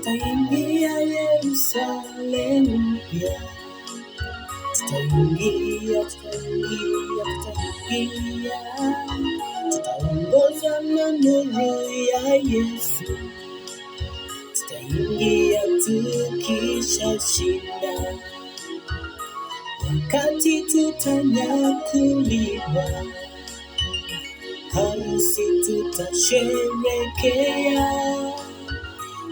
tutaingia Yerusalemu mpya. Tutaingia, tutaongozwa na nuru ya Yesu. Tutaingia tukishashinda, wakati tutanyakuliwa, harusi tutasherehekea.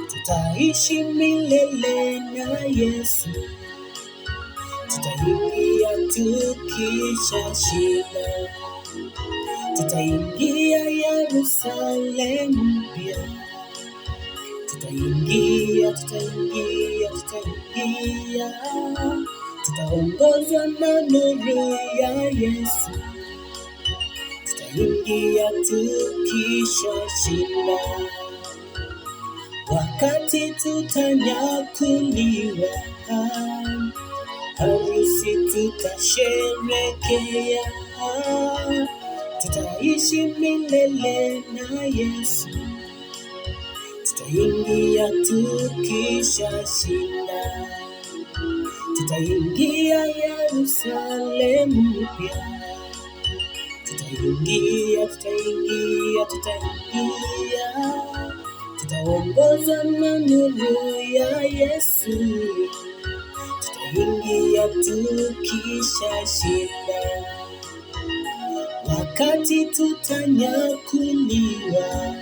Tutaishi milele na Yesu. Tutaingia tukishashinda, tutaingia Yerusalemu mpya. Tutaingia, tutaongozwa na nuru ya Yesu. Tutaingia tukishashinda, wakati tutanyakuliwa, harusi tutasherehekea. Tutaishi milele na Yesu. Tutaingia tukishashinda, tutaingia Yerusalemu mpya. Tutaingia, tutaongozwa na nuru ya Yesu. Tutaingia tukishashinda, wakati tutanyakuliwa,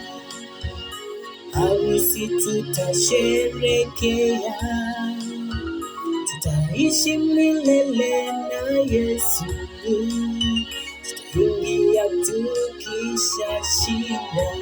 harusi tutasherehekea. Tutaishi milele na Yesu. Tutaingia tukishashinda.